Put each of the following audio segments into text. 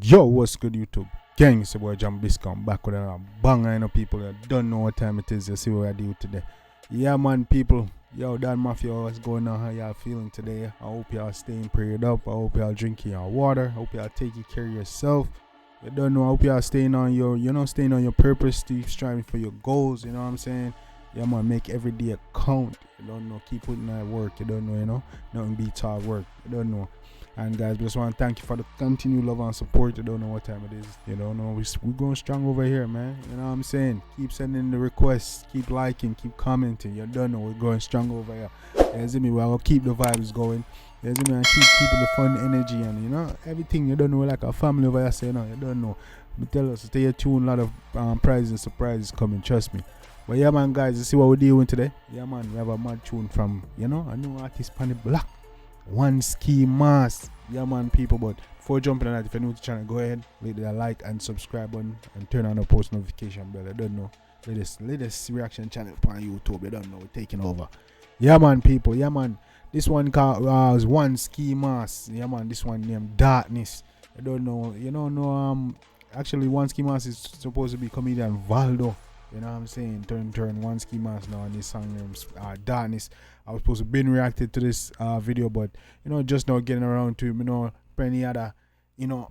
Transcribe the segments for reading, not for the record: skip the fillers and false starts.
Yo, what's good, YouTube? Gang, it's your boy Jambisco. I'm back with another banger. I know people that don't know what time it is. You see what I do today. Yeah, man, people. Yo, Dan Mafia, what's going on? How y'all feeling today? I hope y'all staying prayed up. I hope y'all drinking your water. I hope y'all taking care of yourself. You don't know. I hope y'all staying on your, staying on your purpose, striving for your goals. You know what I'm saying? Yeah, man, make every day a count. You don't know. Keep putting that work. You don't know, nothing beats hard work. You don't know. And guys, just want to thank you for the continued love and support. You don't know what time it is. You don't know. We're going strong over here, man. You know what I'm saying? Keep sending the requests. Keep liking. Keep commenting. You don't know. We're going strong over here. You see me? We'll keep the vibes going. You see me? And keeping the fun energy and, everything. You don't know. Like a family over here saying, no, you don't know. But tell us, stay tuned. A lot of prizes and surprises coming. Trust me. But yeah, man, guys, you see what we're doing today? Yeah, man, we have a mad tune from, a new artist on the block. 1Skimask. Yeah, man, people. But before jumping on that, if you're new to the channel, go ahead, hit that like and subscribe button and turn on the post notification bell. I don't know, latest reaction channel on YouTube. You don't know, we're taking over. Yeah, man, people. Yeah, man, this one called 1Skimask. Yeah, man, this one named Dawkniss. I don't know. Actually, 1Skimask is supposed to be comedian Valdo. You know what I'm saying? Turn 1Skimask now, and this song named Dawkniss. I was supposed to be reacted to this video, but just now getting around to it. Plenty other,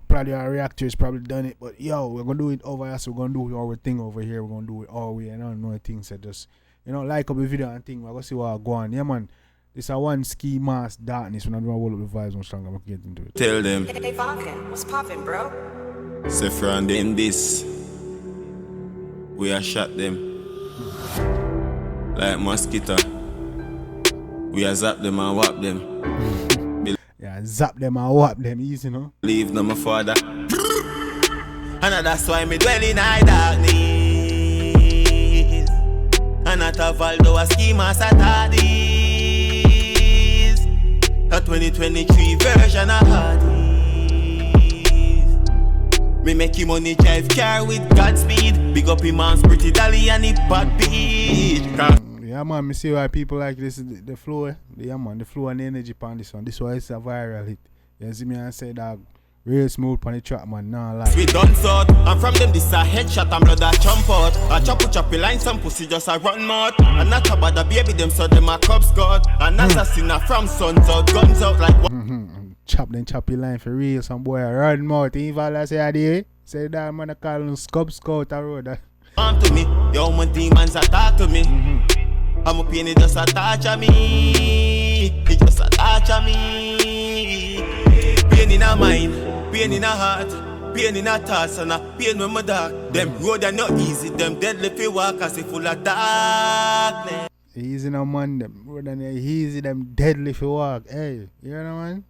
probably our reactors probably done it, but yo, we're gonna do it over here. So we're gonna do our thing over here. We're gonna do it all way. I don't know things that just like up the video and thing. We're gonna see what go on. Yeah, man. This a 1Skimask Dawkniss. When I do all of the vibes, I'm strong. I'm gonna get into it. Tell them. Hey, Falcon, what's poppin', bro? Say from them this. We are shot them like mosquito. We are zap them and whap them. Yeah, zap them and whap them, easy, no? Leave no my father. And that's why me dwell in darkness. And not a Valdo a Skimask at this. A 2023 version of Hardy. Me make him money drive car with Godspeed. Big up him man's pretty dolly and he bad beat. Yeah, man, me see why people like this. The flow, yeah, man, the flow and the energy on this one. This one is a viral hit. You see me and say that real smooth on the track, man. Nah, like. We done sort. I'm from them, this a headshot and blood a jump out. A choppy line, some pussy just a run mouth. And not about the baby, them so them a cub scout. And assassin from sons out, guns out like what? Choppy line for real. Some boy a run mouth. Even I say idea. Say that man a call him Cub Scout a road. Come to me, yo my demons attack to me. I'm a pain, it just a touch of me. It just a touch of me. Pain in a mind, pain in a heart, pain in a thoughts and a pain when my dark. Them road are not easy, them deadly fi walk as if full of darkness. Easy no man, them road are not easy, them deadly fi walk. Hey, you know man?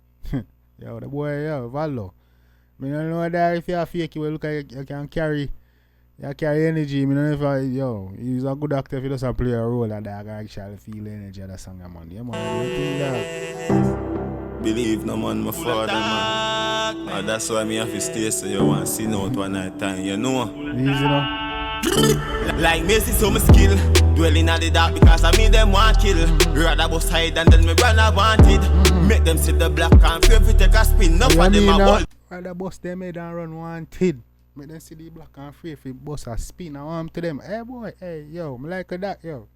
Yo, the boy, yo, Valdo. I don't know that if you're fake, you will look like you can carry energy. I don't know if he's a good actor if he doesn't play a role that I can actually feel the energy of the song, man. Yeah, man, believe no man, my father, man. And that's why me have to stay so you want to see out one night time, Easy, no? Like me see some skill. Dwelling at the dark because I mean them want kill. Rather bust hide and then me run I wanted. Make them see the black and fear if take a spin. Enough of them a ball. Rather bust them head and run wanted. Make them see the black and fear if it bust a spin. I want to them. Hey boy, hey yo, me like that, yo.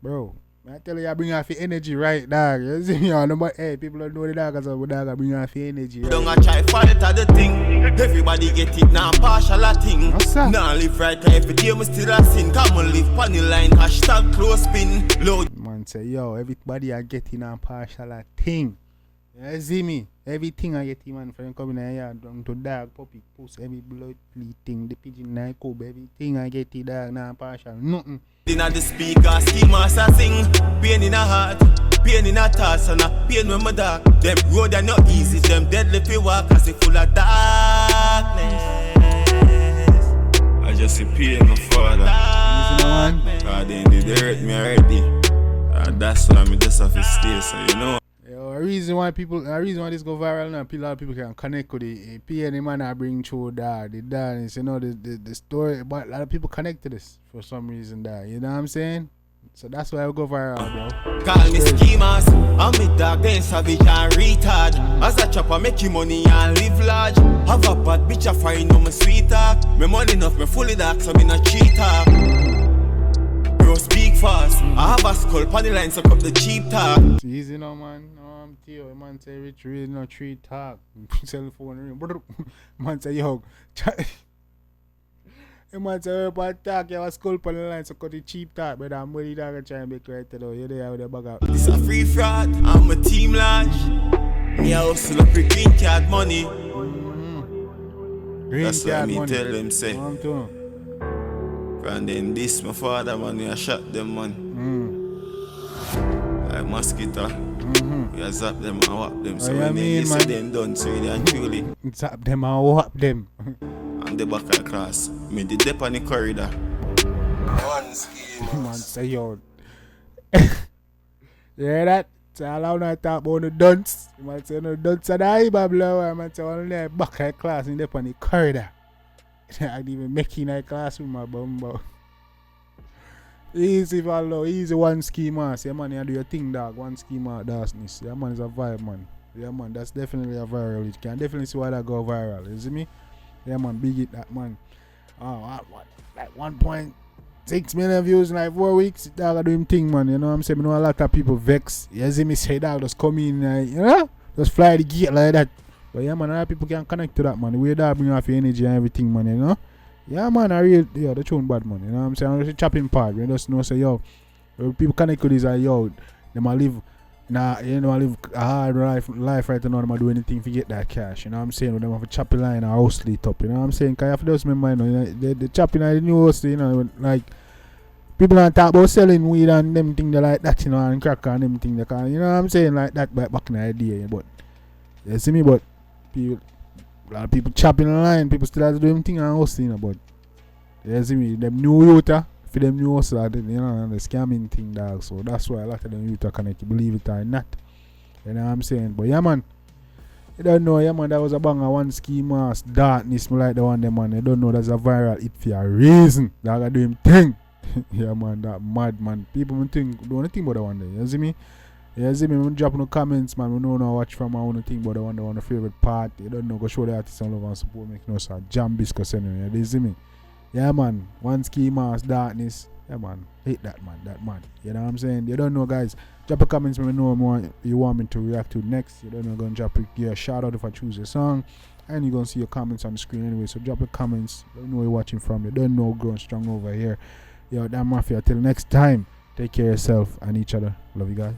Bro, I tell you I bring off your energy right, dog. You see me on but hey, people don't know the dog as a dog I bring off your energy. Right? Don't try fight at the thing. Everybody get it now, partial a thing. Now live right every day, me still a sin. Come on, live on the line, hashtag close spin. Load. Man say, yo, everybody I get in a partial a thing. You see me? Everything I get in, man, from coming here, down to dog, puppy, puss, every blood thing, the pigeon, the cub, everything I get in dog, now partial, nothing. In the speaker, Skimask a sing. Pain in a heart, pain in a thoughts and a pain when my dark. Them road are not easy, them deadly fi walk as if full of darkness. I just see pain, my father. Easy, man. God, they hurt me already. That's why I'm just have to stay, so you know. Yo, a reason why this go viral now, a lot of people can connect with it. The man I bring through that, the dance, you know, the story, but a lot of people connect to this for some reason that, you know what I'm saying? So that's why I go viral, bro. Call me Skimask, I'm with dog, then savage and retard. As a chopper, make you money and live large. Have a bad bitch, I find on my sweet talk. Me money enough, me fully dark, so me not cheater. Bro, speak fast. I have a skull, pan the line, suck up the cheap talk. It's easy now, man. No, I'm Theo. Man say, rich, really no tree talk. Cell phone ring. Man say, yo. The man say, oh, but talk, you have a skull pan the line, so cut the cheap talk. But I'm ready to try and make right though. You're there with the bag out. This a free fraud, I'm a team large. Me a hustle up with green card money. Green That's what card me money. tell them say. Too. And then this my father man, we a shot them man. Like mosquito. We a zap them and whap them. So when they say them done, so they are truly. Zap them and whap them. I'm the back of the class. Me the dep on the corridor. 1Skimask. Man say, yo. You hear that? So allow not talk about the dunce. Man say, no dunce at the eye, babla. Man say, only the back of the class and dep on the corridor. I didn't even make in a classroom, my bumbo. Easy, follow. Easy 1Skimask. Yeah, man, you do your thing, dog. 1Skimask, Dawkniss. Yeah, man, is a vibe, man. Yeah, man, that's definitely a viral. You can definitely see why that go viral. You see me? Yeah, man, big it, that, man. What? Like 1.6 million views in like 4 weeks. Dog, I do him thing, man. You know what I'm saying? I know a lot of people vex. You see me say, dog, just come in, you know? Just fly the gate like that. But yeah, man, a lot of people can connect to that, man. The way that bring off your energy and everything, man, you know? Yeah, man, the tune bad, man. You know what I'm saying? I'm just a chopping part. You just know, say, yo, people connect to this, like, yo, they might live, live a hard life right now. They might do anything to get that cash. You know what I'm saying? They have a chopping line or house lit up. You know what I'm saying? Because you have to just remember, you know, the chopping line, the new house, you know, like, people don't talk about selling weed and them things like that, you know, and cracker and them things. You know what I'm saying? Like that back in the day. But, you see me, but, people, a lot of people chopping the line, people still have to do them thing and hustle, you know, but you see me, them new youth, for them new hustle, you know, the scamming thing, dog. So that's why a lot of them youth are connected, believe it or not. You know what I'm saying? But yeah, man, you don't know, yeah, man, that was a banger 1Skimask, Dawkniss, me like the one, them, man. You don't know that's a viral hit for a reason. Dog, I do him thing. Yeah, man, that mad, man. People don't think about that one day, you see me? Yeah, see me, when drop no comments, man. We don't know watch from my own thing, but the one the favorite part. You don't know, go show the artist and love and support, make no sir. Jambisco sending you. You see me? Yeah, man. 1Skimask, Dawkniss. Yeah, man. Hate that man. You know what I'm saying? You don't know, guys. Drop a comments when you know more you want me to react to next. You don't know, gonna drop a shout out if I choose a song. And you're gonna see your comments on the screen anyway. So drop a comments. Don't know where you're watching from. You don't know growing strong over here. Yo, that mafia. Till next time. Take care of yourself and each other. Love you guys.